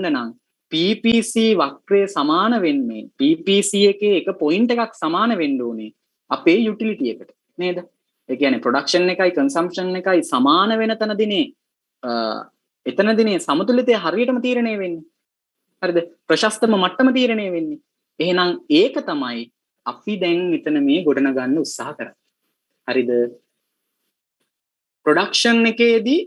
නම් PPC වක්‍රය සමාන වෙන්නේ PPC එකේ එක පොයින්ට් එකක් සමාන වෙන්න ඕනේ අපේ යුටිලිටි එකට නේද? ඒ කියන්නේ ප්‍රොඩක්ෂන් එකයි කන්සම්ප්ෂන් එකයි සමාන වෙන තැනදීනේ එතනදීනේ සමතුලිතය හරියටම තීරණය වෙන්නේ. හරිද? ප්‍රශස්තම මට්ටම තීරණය වෙන්නේ. එහෙනම් ඒක තමයි අපි දැන් මෙතන මේ ගොඩනගන්න උත්සාහ කරන්නේ. හරිද? ප්‍රොඩක්ෂන් එකේදී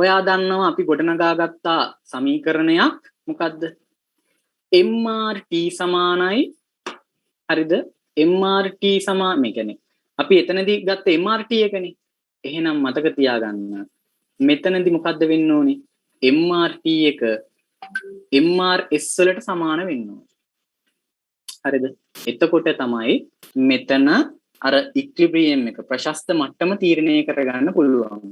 ඔයා දන්නවා අපි ගොඩනගාගත්ත සමීකරණයක් මොකද්ද? MRT සමානයි හරිද? MRT සමාන මේ කියන්නේ අපි එතනදී ගත්ත MRT එකනේ. එහෙනම් මතක තියාගන්න. මෙතනදී මොකද්ද වෙන්න ඕනේ? MRT එක MRS වලට සමාන වෙන්න ඕනේ. හරිද? එතකොට තමයි මෙතන අර ඉක්විලිබ්‍රියම් එක ප්‍රශස්ත මට්ටම තීරණය කරගන්න පුළුවන්.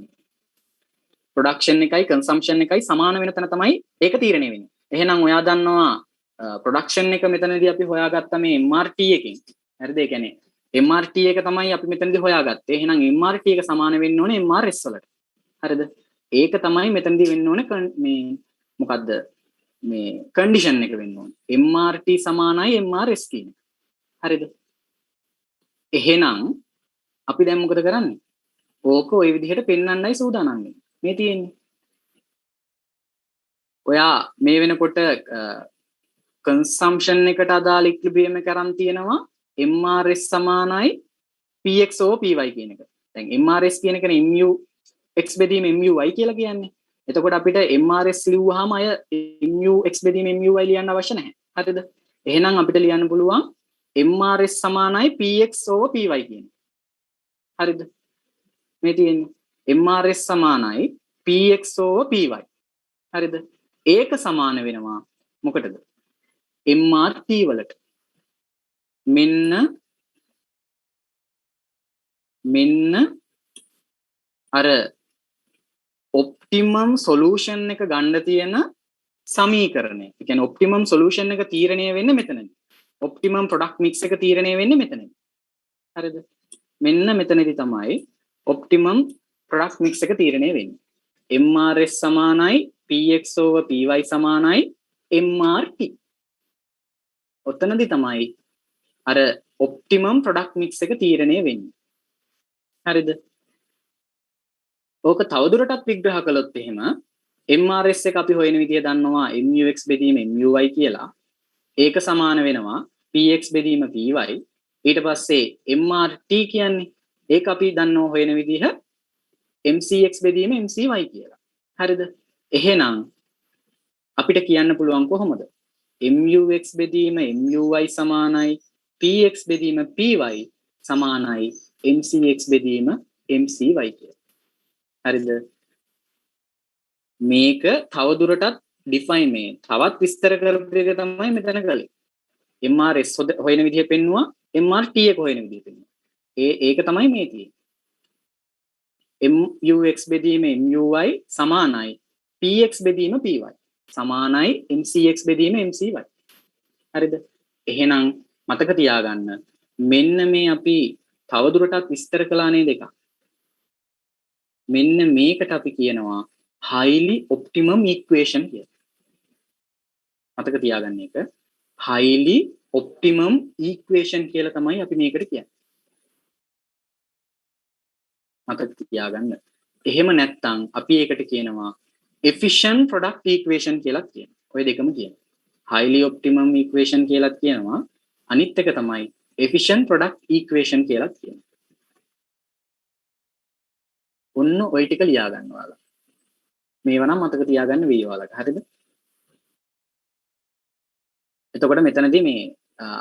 ප්‍රොඩක්ෂන් එකයි කන්සම්ප්ෂන් එකයි සමාන වෙන තැන තමයි ඒක තීරණය වෙන්නේ. එහෙනම් ඔයා දන්නවා ප්‍රොඩක්ෂන් එක මෙතනදී අපි හොයාගත්ත මේ MRT එකෙන්. හරිද? ඒ කියන්නේ MRT එක තමයි අපි මෙතනදී හොයාගත්තේ. එහෙනම් MRT එක සමාන වෙන්න ඕනේ MRS වලට. හරිද? ඒක තමයි මෙතනදී වෙන්න ඕනේ මේ මොකද්ද? මේ කන්ඩිෂන් එක වෙන්න ඕනේ. MRT සමානයි MRS කියන. හරිද? එහෙනම් අපි දැන් මොකද කරන්නේ? ඕක ওই විදිහට පෙන්වන්නයි සූදානම් වෙන්නේ. මේ තියෙන්නේ. ඔයා මේ වෙනකොට කන්සම්ප්ෂන් එකට අදාළ ඉක්විලිබ්‍රියම් එක අරන් තියෙනවා MRS සමානයි PX over PY කියන එක. දැන් MRS කියන එකනේ mu x බෙදීම MUy කියලා කියන්නේ. එතකොට අපිට MRS ලිව්වහම අය mu x බෙදීම MUy ලියන්න අවශ්‍ය නැහැ. හරිද? එහෙනම් අපිට ලියන්න පුළුවන් MRS සමානයි PX over PY කියන. හරිද? මේ තියෙන්නේ MRS සමානයි PX over PY. හරිද? ඒක සමාන වෙනවා මොකටද? MRT වලට. මෙන්න අර ඔප්ටිමම් සොලියුෂන් එක ගන්න තියෙන සමීකරණය. ඒ කියන්නේ ඔප්ටිමම් සොලියුෂන් එක තීරණය වෙන්නේ මෙතනදී. ඔප්ටිමම් ප්‍රොඩක්ට් මික්ස් එක තීරණය වෙන්නේ මෙතනදී. හරිද? මෙන්න මෙතනදී තමයි ඔප්ටිමම් ප්‍රොඩක්ට් මික්ස් එක තීරණය වෙන්නේ. MRS සමානයි PX over PY සමානයි MRT. ඔතනදී තමයි අර ඔප්ටිමම් ප්‍රොඩක්ට් මික්ස් එක තීරණය වෙන්නේ. හරිද? ඕක තවදුරටත් විග්‍රහ කළොත් එහෙම MRS එක අපි හොයන විදිය දන්නවා MUX බෙදීම MUy කියලා. ඒක සමාන වෙනවා PX බෙදීම PY. ඊට පස්සේ MRT කියන්නේ ඒක අපි දන්නව හොයන විදිහ MCX බෙදීම MCy කියලා. හරිද? එහෙනම් අපිට කියන්න පුළුවන් කොහොමද? MUX බෙදීම MUy සමානයි PX බෙදීම PY සමානයි MCX බෙදීම MCy කියලා. හරිද? මේක තවදුරටත් ඩිෆයින් මේ තවත් විස්තර කරපු එක තමයි මෙතන කළේ. MRS හොයන විදිහ පෙන්නුවා MRT එක හොයන විදිහ පෙන්නුවා. ඒක තමයි මේ තියෙන්නේ. MUX බෙදීම MUy සමානයි PX බෙදීම PY සමානයි MCX බෙදීම MCy. හරිද? එහෙනම් මතක තියාගන්න මෙන්න මේ අපි තවදුරටත් විස්තර කළා නේද එකක්. මෙන්න මේකට අපි කියනවා highly optimum equation කියලා. මතක තියාගන්න එක highly optimum equation කියලා තමයි අපි මේකට කියන්නේ. මතක තියාගන්න. එහෙම නැත්නම් අපි ඒකට කියනවා efficient product equation කියලා කියනවා. ඔය දෙකම කියනවා. highly optimum equation කියලා කියනවා. අනිත් එක තමයි efficient product equation කියලා කියනවා. ඔන්න ඔය ටික ලියා ගන්න ඔයාලා. මේවා නම් මතක තියාගන්න වීවාලක. හරිද? එතකොට මෙතනදී මේ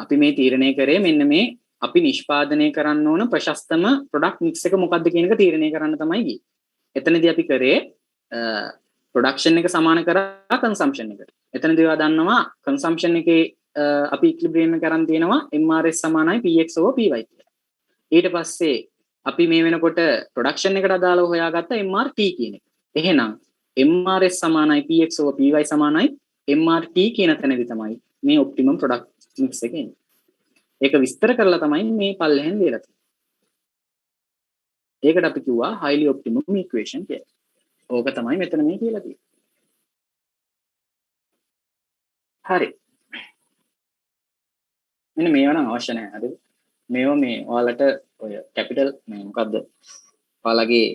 අපි මේ තීරණය කරේ මෙන්න මේ අපි නිෂ්පාදනය කරන්න ඕන ප්‍රශස්තම ප්‍රොඩක්ට් මික්ස් එක මොකක්ද කියන එක තීරණය කරන්න තමයි ගියේ. එතනදී අපි කරේ ප්‍රොඩක්ෂන් එක සමාන කරා කන්සම්ප්ෂන් එකට. එතනදී ඔයා දන්නවා කන්සම්ප්ෂන් එකේ අපි ඉක්විලිබ්‍රියම් එක කරන් තියෙනවා MRS සමානයි PX over PY කියලා. ඊට පස්සේ අපි මේ වෙනකොට ප්‍රොඩක්ෂන් එකට අදාළව හොයාගත්ත MRT කියන එක. එහෙනම් MRS සමානයි PX over PY සමානයි MRT කියන තැනදී තමයි මේ ඔප්ටිමම් ප්‍රොඩක්ට් මික්ස් එක එන්නේ. ඒක විස්තර කරලා තමයි මේ පල්ලෙහෙන් ලියලා තියෙන්නේ. ඒකට අපි කිව්වා highly optimum equation කියලා. ඕක තමයි මෙතන මේ කියලා තියෙන්නේ. හරි. මෙන්න මේවා නම් අවශ්‍ය නැහැ. හරිද? මේවා මේ ඔයාලට ඔය කැපිටල් මේ මොකද්ද? ඔයාලගේ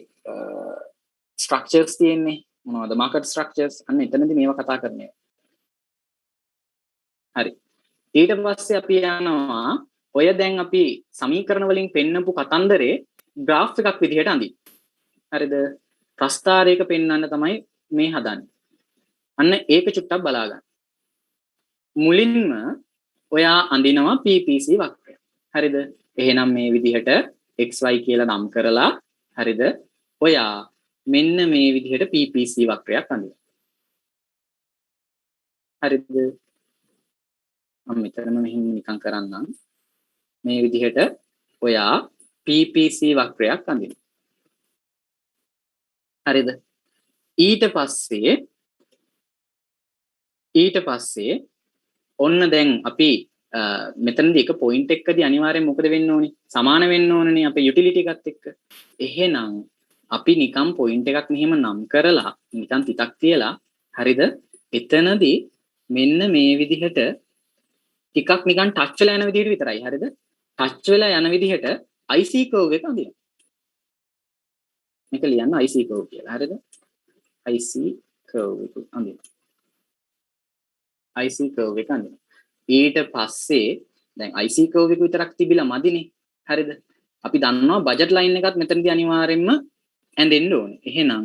ස්ට්‍රක්චර්ස් තියෙන්නේ මොනවද? Market structures. අන්න එතනදී මේවා කතා කරන්නේ. හරි. ඊට පස්සේ අපි යනවා ඔය දැන් අපි සමීකරණ වලින් පෙන්නපු කතන්දරේ graph එකක් විදිහට අඳින්න. හරිද? ප්‍රස්ථාරයක පෙන්වන්න තමයි මේ හදන්නේ. අන්න ඒක චුට්ටක් බලා ගන්න. මුලින්ම ඔයා අඳිනවා PPC වක්‍රය. හරිද? එහෙනම් මේ විදිහට XY කියලා නම් කරලා හරිද? ඔයා මෙන්න මේ විදිහට PPC වක්‍රයක් අඳිනවා. හරිද? මම මෙතනම මෙහෙම නිකන් කරන්නම්. මේ විදිහට ඔයා PPC වක්‍රයක් අඳිනවා. හරිද? ඊට පස්සේ ඔන්න දැන් අපි මෙතනදී එක පොයින්ට් එකකදී අනිවාර්යෙන් මොකද වෙන්න ඕනේ? සමාන වෙන්න ඕනනේ අපේ යුටිලිටි එකත් එක්ක. එහෙනම් අපි නිකන් පොයින්ට් එකක් මෙහෙම නම් කරලා නිකන් තිතක් තියලා හරිද? එතනදී මෙන්න මේ විදිහට ටිකක් නිකන් ටච් වෙලා යන විදිහට විතරයි. හරිද? ටච් වෙලා යන විදිහට IC කර්ව් එක අඳිනවා. මේක ලියන්න IC කර්ව් කියලා. හරිද? IC කර්ව් එක අඳිනවා. IC කර්ව් එක අඳිනවා. ඊට පස්සේ දැන් IC කර්ව් එක විතරක් තිබිලා මදිනේ. හරිද? අපි දන්නවා බජට් ලයින් එකත් මෙතනදී අනිවාර්යෙන්ම ඇඳෙන්න ඕනේ. එහෙනම්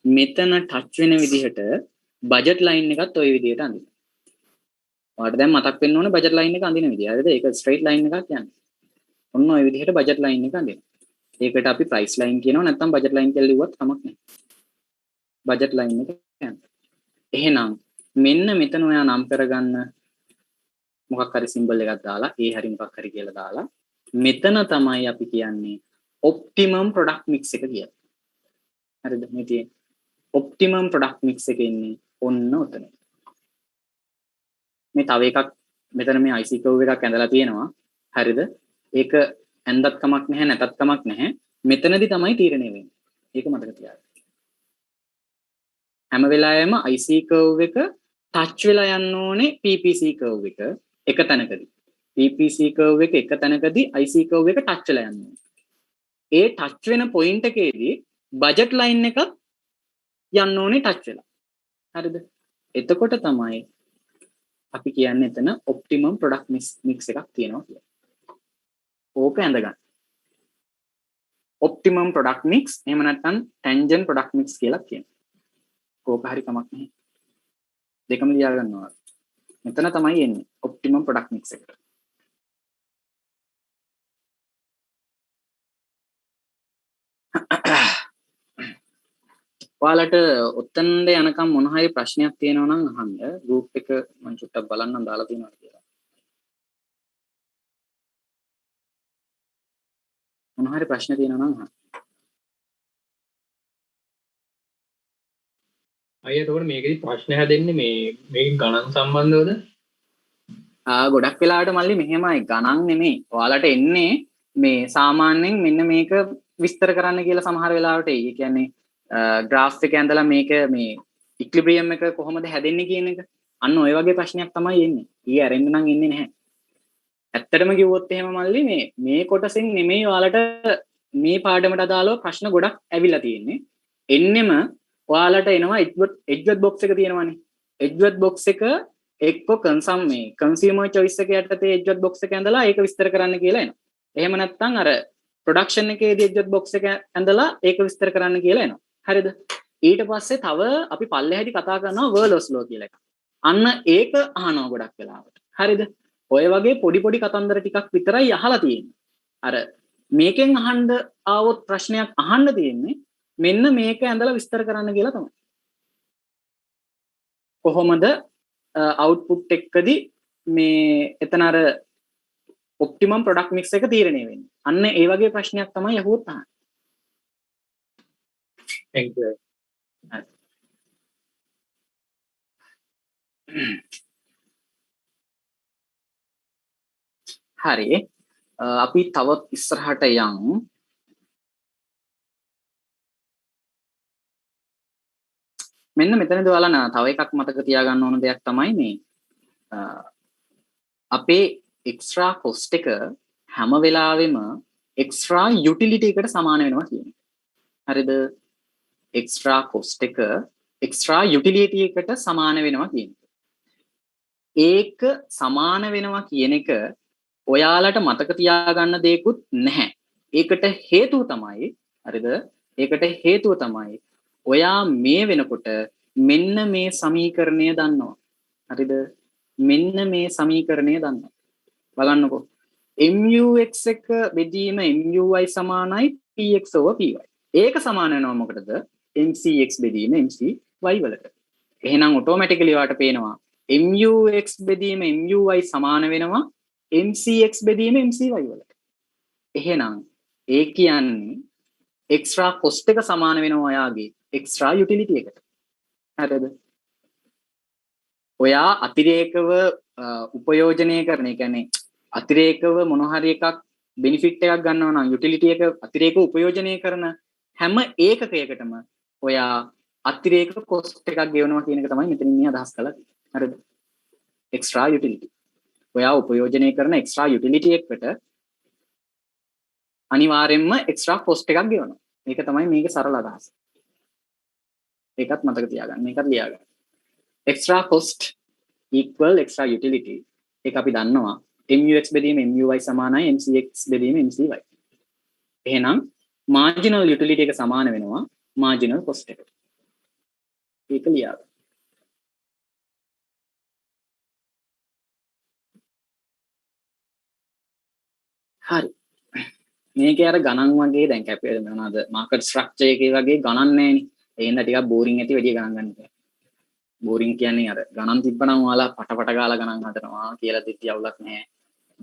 මෙතන ටච් වෙන විදිහට බජට් ලයින් එකත් ওই විදිහට අඳිනවා. ඔයාලට දැන් මතක් වෙන්න ඕනේ බජට් ලයින් එක අඳින විදිය. හරිද? ඒක ස්ට්‍රේට් ලයින් එකක් යන්නේ. ඔන්න ওই විදිහට බජට් ලයින් එක අඳිනවා. ඒකට අපි ප්‍රයිස් ලයින් කියනවා නැත්නම් බජට් ලයින් කියලා ලිව්වත් කමක් නැහැ. බජට් ලයින් එක යන්නේ. එහෙනම් මෙන්න මෙතන ඔයා නම් කරගන්න මොකක් හරි සිම්බල් එකක් දාලා ඒ හරි මොකක් හරි කියලා දාලා මෙතන තමයි අපි කියන්නේ ඔප්ටිමම් ප්‍රොඩක්ට් මික්ස් එක කියලා. හරිද? මේ තියෙන්නේ ඔප්ටිමම් ප්‍රොඩක්ට් මික්ස් එක ඉන්නේ ඔන්න ඔතන. මේ තව එකක් මෙතන මේ IC කර්ව් එකක් ඇඳලා තියෙනවා. හරිද? ඒක ඇඳත් කමක් නැහැ නැතත් කමක් නැහැ. මෙතනදී තමයි තීරණය වෙන්නේ. ඒක මතක තියාගන්න. හැම වෙලාවෙම IC කර්ව් එක ටච් වෙලා යන්න ඕනේ PPC කර්ව් එක තැනකදී. PPC කර්ව් එක තැනකදී IC කර්ව් එක ටච් වෙලා යන්න ඕනේ. ඒ ටච් වෙන පොයින්ට් එකේදී බජට් ලයින් එකක් යන්න ඕනේ ටච් වෙලා. හරිද? එතකොට තමයි අපි කියන්නේ එතන ඔප්ටිමම් ප්‍රොඩක්ට් මික්ස් එකක් තියෙනවා කියලා. ඕක ඇඳගන්න. ඔප්ටිමම් ප්‍රොඩක්ට් මික්ස් එහෙම නැත්නම් ටැන්ජන්ට් ප්‍රොඩක්ට් මික්ස් කියලා කියනවා. ඕක හරි කමක් නැහැ. දෙකම ලියා ගන්නවා. මෙතන තමයි එන්නේ ඔප්ටිමම් ප්‍රොඩක්ට් මික්ස් එක. ඔයාලට ඔතනට යනකම් මොන හරි ප්‍රශ්නයක් තියෙනවා නම් අහන්න. ගෲප් එක මම චුට්ටක් බලන්නම් දාලා තියෙනවා කියලා. මොන හරි ප්‍රශ්න තියෙනවා නම් අහන්න. අයියා එතකොට මේකෙදි ප්‍රශ්න හැදෙන්නේ මේ ගණන් සම්බන්ධවද? ගොඩක් වෙලාවට මල්ලි මෙහෙමයි ගණන් නෙමෙයි. ඔයාලට එන්නේ මේ සාමාන්‍යයෙන් මෙන්න මේක විස්තර කරන්න කියලා සමහර වෙලාවට එයි. ඒ කියන්නේ ග්‍රාෆ් එක ඇඳලා මේක මේ ඉක්ලිබ්‍රියම් එක කොහොමද හැදෙන්නේ කියන එක. අන්න ඔය වගේ ප්‍රශ්නයක් තමයි එන්නේ. ඊ ඇරෙන්න නම් එන්නේ නැහැ. ඇත්තටම කිව්වොත් එහෙම මල්ලි මේ කොටසෙන් නෙමෙයි ඔයාලට මේ පාඩමට අදාළව ප්‍රශ්න ගොඩක් ඇවිල්ලා තියෙන්නේ. එන්නෙම ඔයාලට එනවා එජ්වර්ත් බොක්ස් එක තියෙනවානේ. එජ්වර්ත් බොක්ස් එක එක්ක කන්සියුමර් චොයිස් එක යටතේ එජ්වර්ත් බොක්ස් එක ඇඳලා ඒක විස්තර කරන්න කියලා එනවා. එහෙම නැත්නම් අර ප්‍රොඩක්ෂන් එකේදී එජ්වර්ත් බොක්ස් එක ඇඳලා ඒක විස්තර කරන්න කියලා එනවා. හරිද? ඊට පස්සේ තව අපි පල්ලෙහැටි කතා කරනවා වර්ලොස් ලෝ කියලා එකක්. අන්න ඒක අහනවා ගොඩක් වෙලාවට. හරිද? ඔය වගේ පොඩි පොඩි කතන්දර ටිකක් විතරයි අහලා තියෙන්නේ. අර මේකෙන් අහන්න ආවොත් ප්‍රශ්නයක් අහන්න තියෙන්නේ මෙන්න මේක ඇඳලා විස්තර කරන්න කියලා තමයි. කොහොමද අවුට්පුට් එකකදී මේ එතන අර ඔප්ටිමම් ප්‍රොඩක්ට් මික්ස් එක තීරණය වෙන්නේ. අන්න ඒ වගේ ප්‍රශ්නයක් තමයි අහුවොත් අහන්නේ. Thank you. හරි. අපි තවත් ඉස්සරහට යමු. මෙන්න මෙතනදී ඔයාලා තව එකක් මතක තියාගන්න ඕන දෙයක් තමයි මේ අපේ එක්ස්ට්‍රා කොස්ට් එක හැම වෙලාවෙම එක්ස්ට්‍රා යුටිලිටි එකට සමාන වෙනවා කියන්නේ. හරිද? එක්ස්ට්‍රා කොස්ට් එක එක්ස්ට්‍රා යුටිලිටි එකට සමාන වෙනවා කියන්නේ. ඒක සමාන වෙනවා කියන එක ඔයාලට මතක තියාගන්න දෙයක්වත් නැහැ. ඒකට හේතුව තමයි හරිද? ඒකට හේතුව තමයි ඔයා මේ වෙනකොට මෙන්න මේ සමීකරණය දන්නවා. හරිද? මෙන්න මේ සමීකරණය දන්නවා. බලන්නකෝ. MUX එක බෙදීම MUY සමානයි PX / PY. ඒක සමාන වෙනවා මොකටද? MCX බෙදීම MCY වලට. එහෙනම් ඔටෝමැටිකලි ඔයාලට පේනවා MUX බෙදීම MUY සමාන වෙනවා MCX බෙදීම MCY වලට. එහෙනම් ඒ කියන්නේ එක්ස්ට්‍රා කොස්ට් එක සමාන වෙනවා ඔයාගේ එක්ස්ට්‍රා යුටිලිටි එකට. හරිද? ඔයා අතිරේකව උපයෝජනය කරන, ඒ කියන්නේ අතිරේකව මොන හරි එකක් බෙනිෆිට් එකක් ගන්නවා නම් යුටිලිටි එක අතිරේකව උපයෝජනය කරන හැම ඒකකයකටම ඔයා අතිරේක කොස්ට් එකක් ගෙවනවා කියන එක තමයි මෙතනින් මේ අදහස් කරලා තියෙන්නේ. හරිද? Extra utility. ඔයා උපයෝජනය කරන එක්ස්ට්‍රා යුටිලිටි එකට අනිවාර්යෙන්ම එක්ස්ට්‍රා කොස්ට් එකක් ගෙවනවා. මේක තමයි මේකේ සරල අදහස. ඒකත් මතක තියාගන්න. මේකත් ලියාගන්න. extra cost equal extra utility. ඒක අපි දන්නවා MUX බෙදීම MUY සමානයි MCX බෙදීම MCY. එහෙනම් marginal utility එක සමාන වෙනවා marginal cost එකට. ඒක ලියාගන්න. හරි. මේකේ අර ගණන් වගේ දැන් කැපේ මොනවාද මාකට් ස්ට්‍රක්චර් එකේ වගේ ගණන් නැහැනේ. එහෙනම් ටිකක් බෝරින් ඇති වැඩි ගණන් ගන්න බෑ. බෝරින් කියන්නේ අර ගණන් තිබ්බනම් ඔයාලා පට ගාලා ගණන් හදනවා කියලා දෙති අවුලක් නැහැ.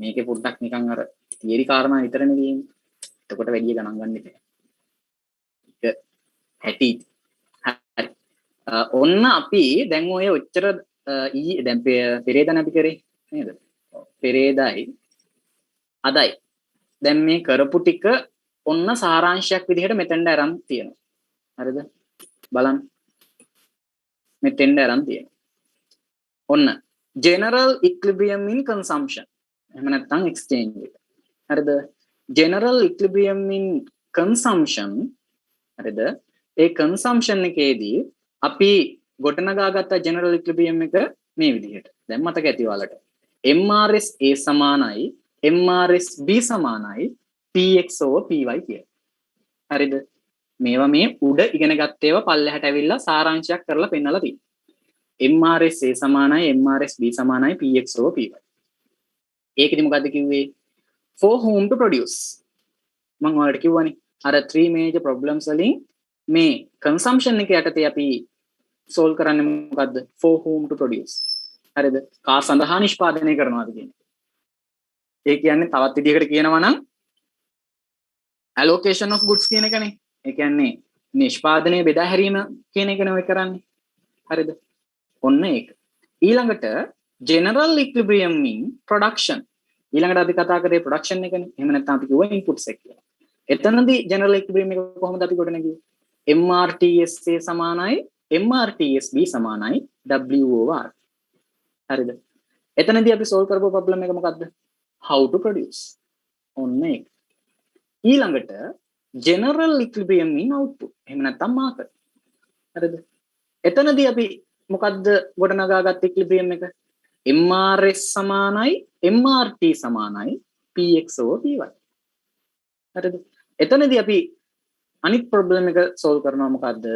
මේකේ පොඩ්ඩක් නිකන් අර තියරි කාරණා විතරනේ තියෙන්නේ. එතකොට වැඩි ගණන් ගන්න බෑ. ඒක හැටි. හරි. ඔන්න අපි දැන් ඔය ඔච්චර දැන් පෙරේදා අපි කරේ නේද? පෙරේදායි අදයි. දැන් මේ කරපු ටික ඔන්න සාරාංශයක් විදිහට මෙතෙන්ට අරන් තියෙනවා. හරිද? බලන්න. මෙතෙන්ට අරන් තියෙනවා. ඔන්න general equilibrium in consumption. එහෙම නැත්නම් exchange rate. හරිද? general equilibrium in consumption. හරිද? ඒ consumption එකේදී අපි ගොඩනගාගත්ත general equilibrium එක මේ විදිහට. දැන් මතක ඇති ඔයාලට. MRS A සමානයි MRS B සමානයි PX / PY කියලා. හරිද? මේවා මේ උඩ ඉගෙන ගත්ත ඒවා පල්ලෙහාට ඇවිල්ලා සාරාංශයක් කරලා පෙන්නලා තියෙනවා. MRS A සමානයි MRS B සමානයි PX / PY. ඒකෙදි මොකද්ද කිව්වේ? For whom to produce. මම ඔයාලට කිව්වනේ අර 3 major problems වලින් මේ consumption එක යටතේ අපි solve කරන්නේ මොකද්ද? For whom to produce. හරිද? කා සඳහා නිෂ්පාදනය කරනවාද කියන්නේ. ඒ කියන්නේ තවත් විදිහකට කියනවා නම් allocation of goods කියන එකනේ. ඒ කියන්නේ නිෂ්පාදනය බෙදා හැරීම කියන එකනේ ඔය කරන්නේ. හරිද? ඔන්න ඒක. ඊළඟට general equilibrium in production. ඊළඟට අපි කතා කරේ production එකනේ. එහෙම නැත්නම් අපි කිව්වා inputs එක කියලා. එතනදී general equilibrium එක කොහොමද අපි ගොඩනගන්නේ? MRTS A සමානයි MRTS B සමානයි W/R. හරිද? එතනදී අපි solve කරපු problem එක මොකද්ද? How to produce. ඔන්න ඒක. ඊළඟට general equilibrium in output. එහෙම නැත්නම් market. හරිද? එතනදී අපි මොකද්ද ගොඩනගාගත් equilibrium එක? MRS සමානයි MRT සමානයි PX / PY. හරිද? එතනදී අපි අනිත් problem එක solve කරනවා මොකද්ද?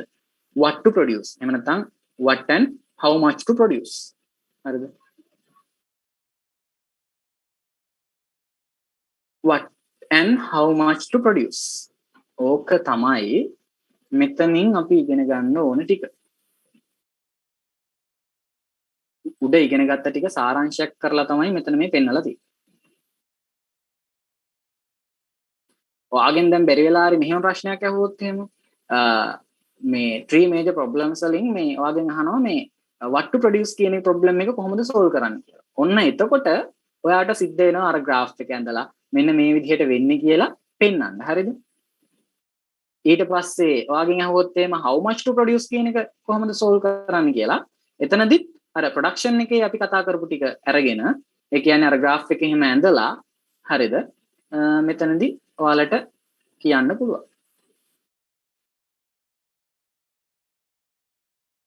What to produce. එහෙම නැත්නම් what and how much to produce. හරිද? What and how much to produce. ඕක තමයි මෙතනින් අපි ඉගෙන ගන්න ඕන ටික. උඩ ඉගෙන ගත්ත ටික සාරාංශයක් කරලා තමයි මෙතන මේ පෙන්නලා තියෙන්නේ. ඔයාගෙන් දැන් බැරි වෙලා හරි මෙහෙම ප්‍රශ්නයක් අහුවොත් එහෙම මේ 3 major problems වලින් මේ ඔයාගෙන් අහනවා මේ what to produce කියන problem එක කොහොමද solve කරන්නේ කියලා. ඔන්න එතකොට ඔයාට සිද්ධ වෙනවා අර graph එක ඇඳලා මෙන්න මේ විදිහට වෙන්නේ කියලා පෙන්වන්න. හරිද? ඊට පස්සේ ඔයාගෙන් අහුවොත් එහෙම how much to produce කියන එක කොහොමද solve කරන්නේ කියලා. එතනදිත් අර ප්‍රොඩක්ෂන් එකේ අපි කතා කරපු ටික අරගෙන ඒ කියන්නේ අර graph එකේ එහෙම ඇඳලා හරිද මෙතනදී ඔයාලට කියන්න පුළුවන්.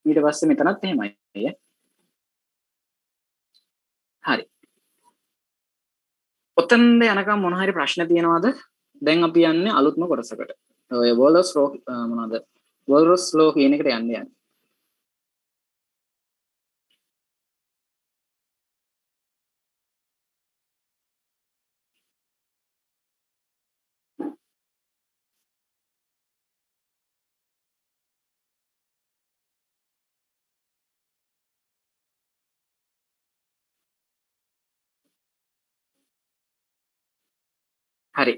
ඊට පස්සේ මෙතනත් එහෙමයි. හරි. ඔතනද යනකම් මොන හරි ප්‍රශ්න තියෙනවද? දැන් අපි යන්නේ අලුත්ම කොටසකට. ඔය වෝලර්ස් ලෝ මොනවද? වෝලර්ස් ලෝ කියන එකට යන්නේ. හරි.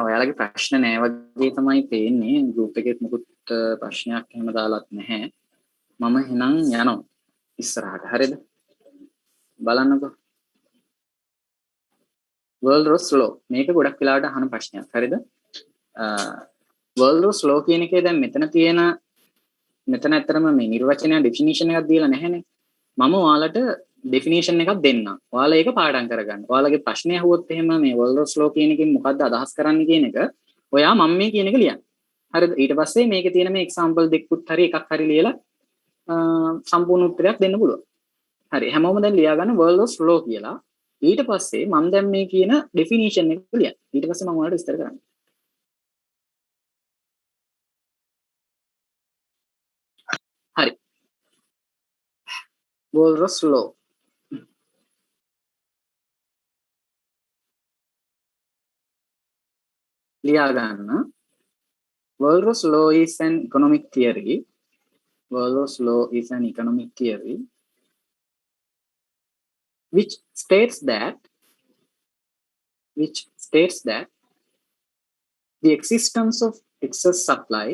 ඔයාලගේ ප්‍රශ්න නෑ වගේ තමයි පේන්නේ. ගෲප් එකෙත් මුකුත් ප්‍රශ්නයක් එහෙම දාලත් නැහැ. මම එහෙනම් යනවා ඉස්සරහට. හරිද? බලන්නකෝ. වර්ල්ඩ් ලෝ මේක ගොඩක් වෙලාවට අහන ප්‍රශ්නයක්. හරිද? වර්ල්ඩ් ලෝ කියන එකේ දැන් මෙතන ඇත්තටම මේ නිර්වචනය ඩෙෆිනිෂන් එකක් දීලා නැහැනේ. මම ඔයාලට ඩෙෆිනිෂන් එකක් දෙන්නම්. ඔයාලා ඒක පාඩම් කරගන්න. ඔයාලගේ ප්‍රශ්නය අහුවොත් එහෙම මේ වර්ල්ඩ් ලෝ කියන එකෙන් මොකද්ද අදහස් කරන්නේ කියන එක ඔයා මම මේ කියන එක ලියන්න. හරිද? ඊට පස්සේ මේකේ තියෙන මේ එක්සැම්පල් දෙකකුත් හරි එකක් හරි ලියලා සම්පූර්ණ උත්තරයක් දෙන්න පුළුවන්. හරි. හැමෝම දැන් ලියා ගන්න වර්ල්ඩ් ලෝ කියලා. ඊට පස්සේ මම දැන් මේ කියන ඩෙෆිනිෂන් එක ලියන්න. ඊට පස්සේ මම ඔයාලට විස්තර කරන්නම්. හරි. වර්ල්ඩ් ලෝ ලියා ගන්න. Walras law is an economic theory. Walras law is an economic theory which states that the existence of excess supply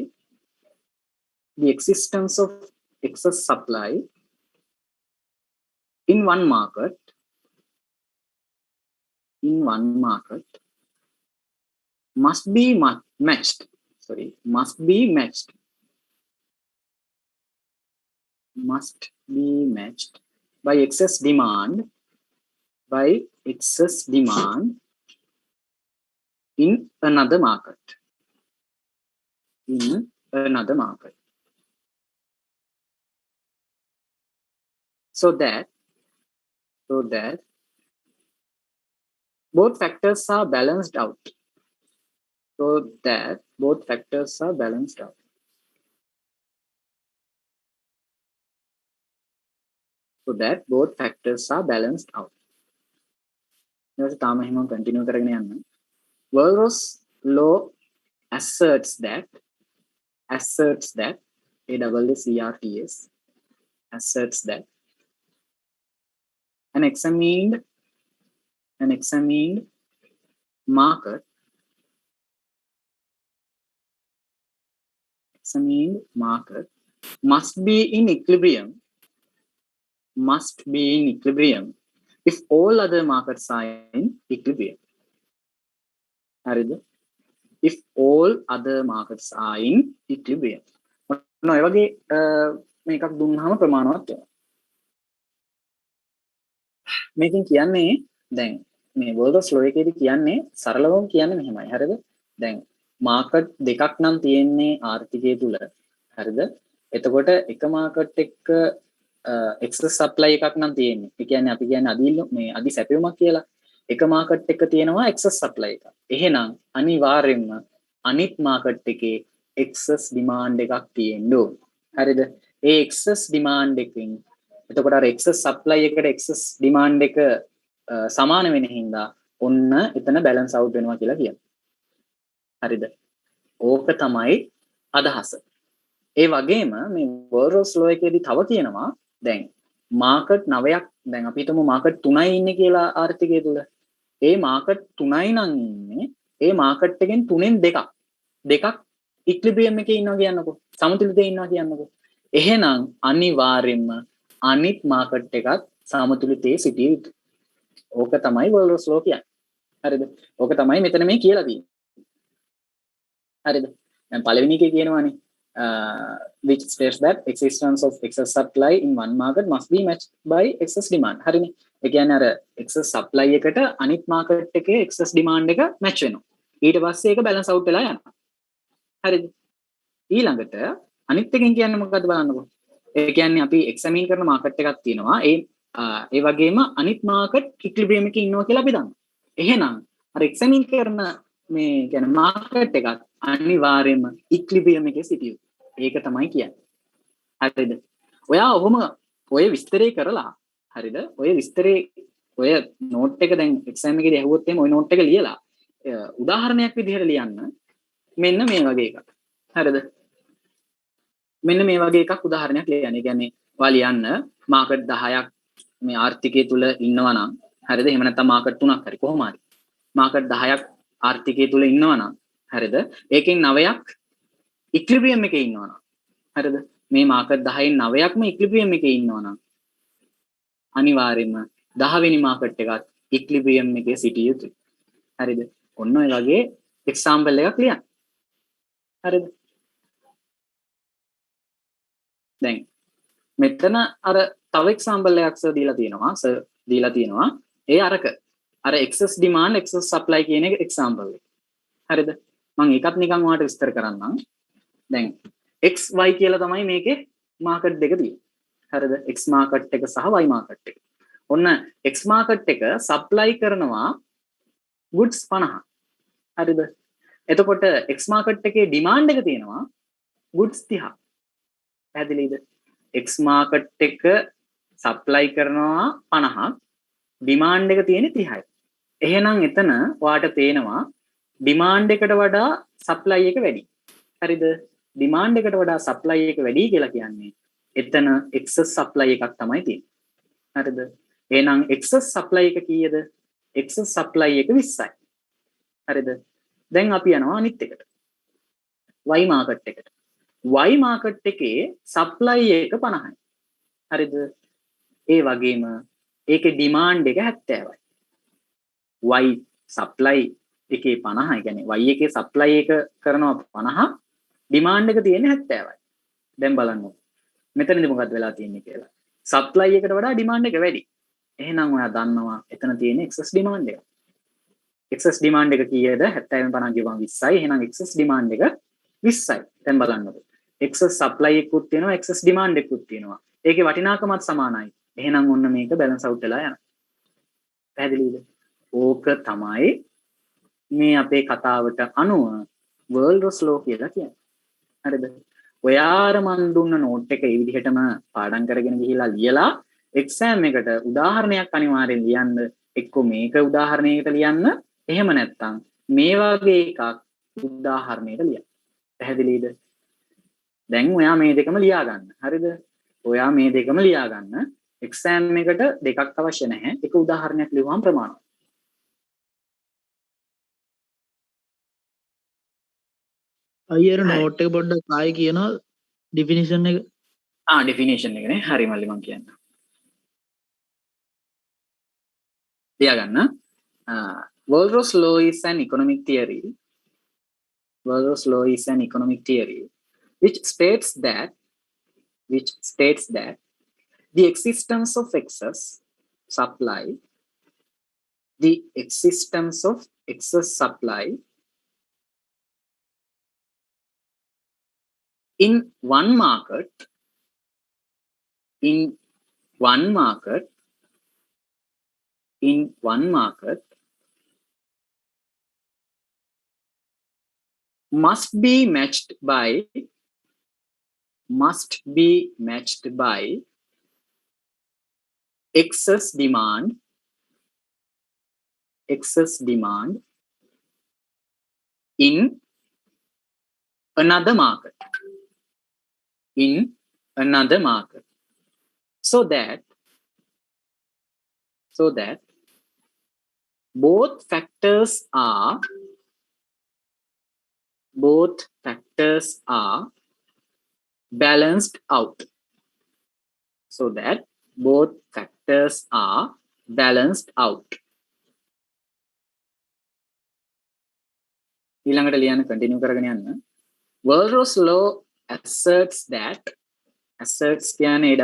in one market must be matched by excess demand in another market. So that both factors are balanced out. ඊට තාම එහෙම continue කරගෙන යන්න. Walras law asserts that asserts that an examined market must be in equilibrium if all other markets are in equilibrium. හරිද? If all other markets are in equilibrium. ඔය වගේ මේකක් දුන්නාම ප්‍රමාණවත් වෙනවා. මේකෙන් කියන්නේ දැන් මේ වර්ල්ඩ් ලෝ එකේදී කියන්නේ සරලවම කියන්නේ මෙහෙමයි. හරිද? දැන් මාකට් දෙකක් නම් තියෙන්නේ ආර්ථිකය තුල. හරිද? එතකොට එක මාකට් එක එක්සස් සප්ලයි එකක් නම් තියෙන්නේ. ඒ කියන්නේ අපි කියන්නේ අදි සැපයුමක් කියලා. එක මාකට් එක තියෙනවා එක්සස් සප්ලයි එකක්. එහෙනම් අනිවාර්යෙන්ම අනිත් මාකට් එකේ එක්සස් ඩිමාන්ඩ් එකක් තියෙන්න ඕන. හරිද? ඒ එක්සස් ඩිමාන්ඩ් එකෙන් එතකොට අර එක්සස් සප්ලයි එකට එක්සස් ඩිමාන්ඩ් එක සමාන වෙන හින්දා ඔන්න එතන බැලන්ස් අවුට් වෙනවා කියලා කියනවා. හරිද? ඕක තමයි අදහස. ඒ වගේම මේ වර්ල්ඩ් ලෝ එකේදී තව තියෙනවා දැන් මාකට් 9ක් දැන් අපි හිතමු මාකට් 3යි ඉන්නේ කියලා ආර්ථිකය තුල. ඒ මාකට් 3යි නම් ඉන්නේ ඒ මාකට් එකෙන් 3න් දෙකක් ඉක්ලිබ්‍රියම් එකේ ඉන්නවා කියන්නකෝ. සමතුලිතේ ඉන්නවා කියන්නකෝ. එහෙනම් අනිවාර්යෙන්ම අනිත් මාකට් එකත් සමතුලිතේ සිටිය යුතුයි. ඕක තමයි වර්ල්ඩ් ලෝ කියන්නේ. හරිද? ඕක තමයි මෙතන මේ කියලා තියෙන්නේ. හරිද? දැන් පළවෙනි එකේ කියනවානේ which states that existence of excess supply in one market must be matched by excess demand. හරිනේ. ඒ කියන්නේ අර excess supply එකට අනිත් market එකේ excess demand එක match වෙනවා. ඊට පස්සේ ඒක balance out වෙලා යනවා. හරිද? ඊළඟට අනිත් එකෙන් කියන්නේ මොකක්ද බලන්නකෝ. ඒ කියන්නේ අපි examine කරන market එකක් තියෙනවා. ඒ වගේම අනිත් market equilibrium එකේ ඉන්නවා කියලා අපි දන්නවා. එහෙනම් අර examine කරන මේ කියන්නේ market එකත් අනිවාර්යයෙන්ම equilibrium එකේ සිටියු. ඒක තමයි කියන්නේ. හරිද? ඔයා ඔහොම ඔය විස්තරේ කරලා හරිද? ඔය විස්තරේ ඔය note එක දැන් exam එකේදී අහුවොත් එහෙම ඔය note එක ලියලා උදාහරණයක් විදිහට ලියන්න මෙන්න මේ වගේ එකක්. හරිද? මෙන්න මේ වගේ එකක් උදාහරණයක් ලියන්න. ඒ කියන්නේ ඔයා ලියන්න market 10ක් මේ ආර්ථිකය තුල ඉන්නවා නම් හරිද? එහෙම නැත්නම් market 3ක් හරි කොහොම හරි. market 10ක් ආර්ථිකය තුල ඉන්නවා නම් හරිද? ඒකෙන් 9ක් equilibrium එකේ ඉන්නවා නම් හරිද? මේ market 10න් 9ක්ම equilibrium එකේ ඉන්නවා නම් අනිවාර්යයෙන්ම 10 වෙනි market එකත් equilibrium එකේ සිටිය යුතුයි. හරිද? ඔන්න ඔය වගේ example එකක් ලියන්න. හරිද? දැන් මෙතන අර තව example එකක් සර් දීලා තියෙනවා. ඒ අර excess demand excess supply කියන එක example එක. හරිද? මම ඒකත් නිකන් ඔයාලට විස්තර කරන්නම්. දැන් XY කියලා තමයි මේකේ market දෙක තියෙන්නේ. හරිද? X market එක සහ Y market එක. ඔන්න X market එක supply කරනවා goods 50. හරිද? එතකොට X market එකේ demand එක තියෙනවා goods 30. පැහැදිලිද? X market එක supply කරනවා 50ක් demand එක තියෙන්නේ 30යි. එහෙනම් එතන ඔයාට පේනවා demand එකට වඩා supply එක වැඩි. හරිද? demand එකට වඩා supply එක වැඩි කියලා කියන්නේ එතන excess supply එකක් තමයි තියෙන්නේ. හරිද? එහෙනම් excess supply එක කීයද? excess supply එක 20යි. හරිද? දැන් අපි යනවා අනිත් එකට. Y market එකට. Y market එකේ supply එක 50යි. හරිද? ඒ වගේම ඒකේ demand එක 70යි. Y supply එකේ 50යි. කියන්නේ Y එකේ supply එක කරනවා 50, demand එක තියෙන්නේ 70යි. දැන් බලන්න. මෙතනදී මොකක්ද වෙලා තියෙන්නේ කියලා. supply එකට වඩා demand එක වැඩි. එහෙනම් ඔයා දන්නවා එතන තියෙන excess demand එක. excess demand එක කීයද? 70න් 50 ගිහුවම 20යි. එහෙනම් excess demand එක 20යි. දැන් බලන්නකො. excess supply එකකුත් තියෙනවා, excess demand එකකුත් තියෙනවා. ඒකේ වටිනාකමත් සමානයි. එහෙනම් ඔන්න මේක balance out වෙලා යනවා. පැහැදිලිද? ඕක තමයි මේ අපේ කතාවට අනුව Wohlrauss law කියලා කියන්නේ. හරිද? ඔයාර මන් දුන්න note එක ඒ විදිහටම පාඩම් කරගෙන ගිහිලා ලියලා exam එකට උදාහරණයක් අනිවාර්යෙන් ලියන්න. එක්ක මේක උදාහරණයකට ලියන්න. එහෙම නැත්නම් මේ වගේ එකක් උදාහරණයකට ලියන්න. පැහැදිලිද? දැන් ඔයා මේ දෙකම ලියා ගන්න. හරිද? ඔයා මේ දෙකම ලියා ගන්න. exam එකට දෙකක් අවශ්‍ය නැහැ. එක උදාහරණයක් ලියුවම ප්‍රමාණවත්. අයියර නෝට් එක පොඩ්ඩක් ආයෙ කියනවා ඩිෆිනිෂන් එක. definition එක නේ. හරි මල්ලි මම කියන්න. තියාගන්න. Wohlrauss law is an economic theory. Wohlrauss law is an economic theory which states that the existence of excess supply in one market must be matched by excess demand in another market so that both factors are balanced out. ඊළඟට ලියන්න continue කරගෙන යන්න. Wohlrauss law asserts that asserts කියන්නේ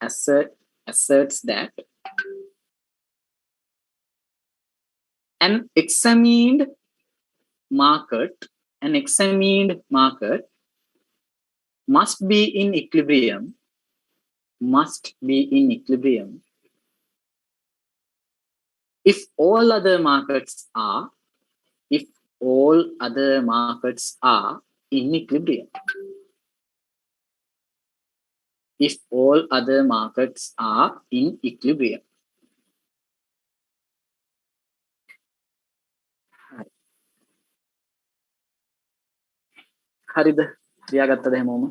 ASSERTS asserts that an examined market must be in equilibrium if all other markets are in equilibrium. If all other markets are in equilibrium. හරිද? ලියාගත්තද හැමෝම?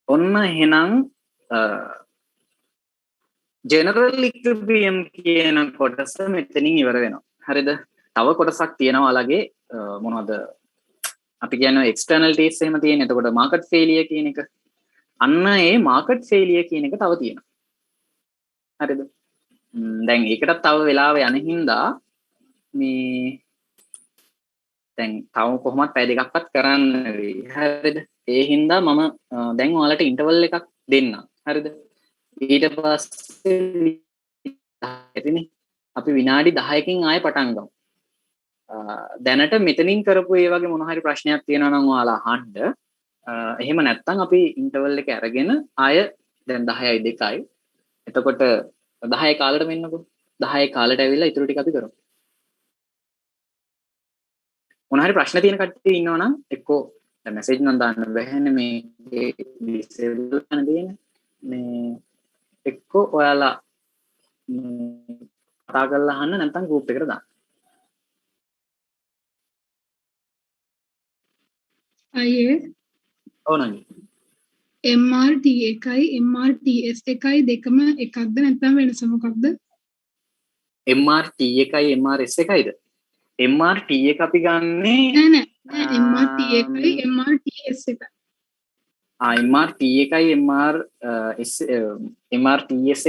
ඔන්න එහෙනම් general equilibrium කියන කොටස මෙතනින් ඉවර වෙනවා. හරිද? තව කොටසක් තියෙනවා අලගේ මොනවද? අපි කියන්නේ externalities එහෙම තියෙන. එතකොට market failure කියන එක. අන්න ඒ market failure කියන එක තව තියෙනවා. හරිද? දැන් ඒකටත් තව වෙලාව යන හින්දා මේ දැන් තව කොහොමත් පැය දෙකක්වත් කරන්න වෙයි. හරිද? ඒ හින්දා මම දැන් ඔයාලට ඉන්ටර්වල් එකක් දෙන්නම්. හරිද? ඊට පස්සේ ඇතිනේ අපි විනාඩි 10කින් ආයෙ පටන් ගමු. දැනට මෙතනින් කරපු ඒ වගේ මොන හරි ප්‍රශ්නයක් තියෙනවා නම් ඔයාලා අහන්න. එහෙම නැත්නම් අපි ඉන්ටර්වල් එක අරගෙන ආය දැන් 10යි 2යි. එතකොට 10 කාලෙට මෙන්නකො. 10 කාලෙට ඇවිල්ලා ඊටු ටික අපි කරමු. මොන හරි ප්‍රශ්න තියෙන කට්ටිය ඉන්නවා නම් එක්කෝ දැන් මැසේජ් නම් දාන්න බැහැනේ මේ ඩිසේබල් කරන දෙන්නේ. මේ එක්කෝ ඔයාලා කතා කරලා අහන්න නැත්නම් ගෲප් එකට දාන්න. අයියේ ඕනනම් MRT එකයි MRTS එකයි දෙකම එකක්ද නැත්නම් වෙනස මොකක්ද? MRT එකයි MRS එකයිද? MRT එක අපි ගන්නේ නෑ MRT එකයි MRTS එකයි. MRT එකයි MRTS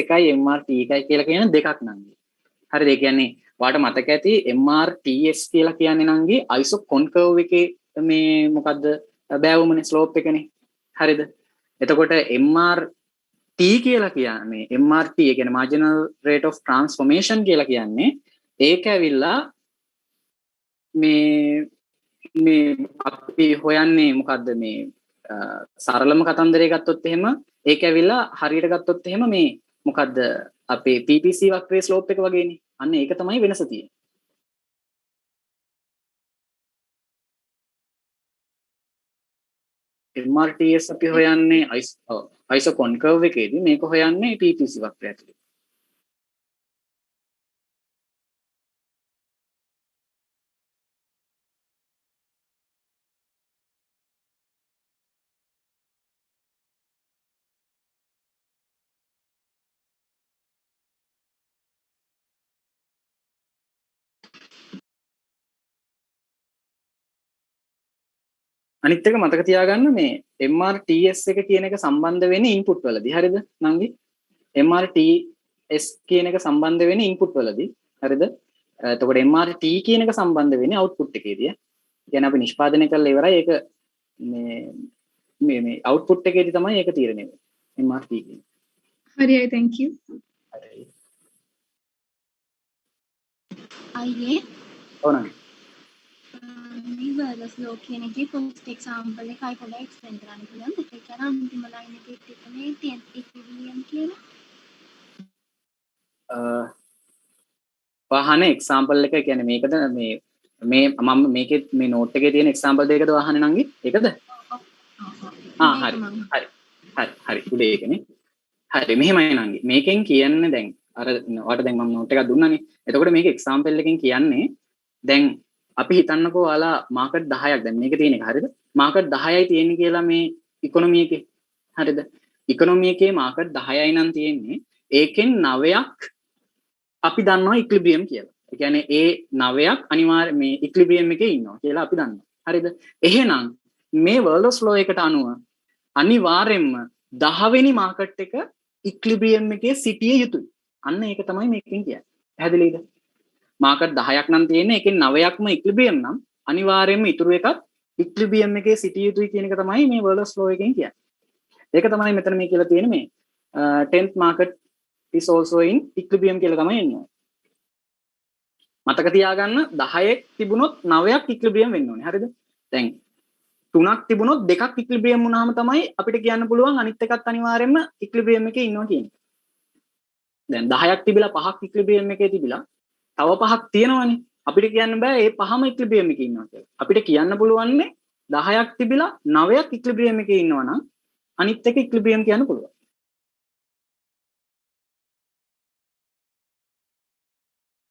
එකයි MRT එකයි කියලා කියන දෙකක් නංගි. හරිද? ඒ කියන්නේ ඔයාලට මතක ඇති MRTS කියලා කියන්නේ නංගි isocon එකේ මේ මොකද්ද බෑවුමනේ ස්ලෝප් එකනේ. හරිද? එතකොට MRT කියලා කියන්නේ MRT ඒ කියන්නේ marginal rate of transformation කියලා කියන්නේ ඒක ඇවිල්ලා මේ අපි හොයන්නේ මොකද්ද මේ සරලම කතන්දරය ගත්තොත් එහෙම ඒක ඇවිල්ලා හරියට ගත්තොත් එහෙම මේ මොකද්ද අපේ PPC වක්‍රයේ ස්ලෝප් එක වගේනේ. අන්න ඒක තමයි වෙනස තියෙන්නේ. MRTS අපි හොයන්නේ isocon curve එකේදී මේක හොයන්නේ PPC වක්‍රය ඇතුලේ. අනිත් එක මතක තියාගන්න මේ MRTS එක කියන එක සම්බන්ධ වෙන්නේ ඉන්පුට් වලදී. හරිද? නංගි MRTS කියන එක සම්බන්ධ වෙන්නේ ඉන්පුට් වලදී. හරිද? එතකොට MRT කියන එක සම්බන්ධ වෙන්නේ අවුට්පුට් එකේදී. කියන්නේ අපි නිෂ්පාදනය කරලා ඉවරයි ඒක මේ අවුට්පුට් එකේදී තමයි ඒක තීරණය වෙන්නේ. MRT කියන්නේ. හරියි thank you. හරි. අයියේ ඕනනම් reverse flow කියන එකේ first example එකයි පොඩ්ඩක් explain කරන්න පුළුවන්ද? ඒක කියන්නේ අන්තිම line එකේ තිබුණේ equilibrium කියලා. වහන එක්සාම්පල් එක කියන්නේ මේකද මේ මම මේකේ මේ නෝට් එකේ තියෙන එක්සාම්පල් දෙකද වහන්නේ නංගි? ඒකද? හරි උඩේ ඒකනේ. හරි මෙහෙමයි නංගි. මේකෙන් කියන්නේ දැන් අර ඔයාලට දැන් මම නෝට් එකක් දුන්නානේ. එතකොට මේක එක්සාම්පල් එකෙන් කියන්නේ දැන් අපි හිතන්නකෝ ඔයාලා මාකට් 10ක් දැන් මේක තියෙන එක හරියද? මාකට් 10යි තියෙන්නේ කියලා මේ ඉකොනොමි එකේ. හරියද? ඉකොනොමි එකේ මාකට් 10යි නම් තියෙන්නේ. ඒකෙන් 9ක් අපි දන්නවා ඉක්ලිබ්‍රියම් කියලා. ඒ කියන්නේ ඒ 9ක් අනිවාර්ය මේ ඉක්ලිබ්‍රියම් එකේ ඉන්නවා කියලා අපි දන්නවා. හරිද? එහෙනම් මේ වර්ල්ඩ්ස් ලෝ එකට අනුව අනිවාර්යෙන්ම 10 වෙනි මාකට් එක ඉක්ලිබ්‍රියම් එකේ සිටිය යුතුයි. අන්න ඒක තමයි මේකෙන් කියන්නේ. පැහැදිලිද? මාකට් 10ක් නම් තියෙන්නේ ඒකෙන් 9ක්ම ඉක්ලිබ්‍රියම් නම් අනිවාර්යයෙන්ම ඉතුරු එකක් ඉක්ලිබියම් එකේ සිටිය යුතුයි කියන එක තමයි මේ වර්ලර්ස් ලෝ එකෙන් කියන්නේ. ඒක තමයි මෙතන මේ කියලා තියෙන්නේ මේ 10th market is also in equilibrium කියලා තමයි එන්නේ. මතක තියාගන්න 10ක් තිබුණොත් 9ක් ඉක්ලිබියම් වෙන්න ඕනේ. හරිද? දැන් 3ක් තිබුණොත් 2ක් ඉක්ලිබියම් වුණාම තමයි අපිට කියන්න පුළුවන් අනිත් එකත් අනිවාර්යයෙන්ම ඉක්ලිබියම් එකේ ඉන්නවා කියන්නේ. දැන් 10ක් තිබිලා 5ක් ඉක්ලිබියම් එකේ තිබිලා තව 5ක් තියෙනවනේ. අපිට කියන්න බෑ මේ පහම ඉක්ලිබියම් එකේ ඉන්නවා කියලා. අපිට කියන්න පුළුවන්නේ 10ක් තිබිලා 9ක් ඉක්ලිබියම් එකේ ඉන්නවා නම් අනිත් එක ඉක්ලිබියම් කියන්න පුළුවන්.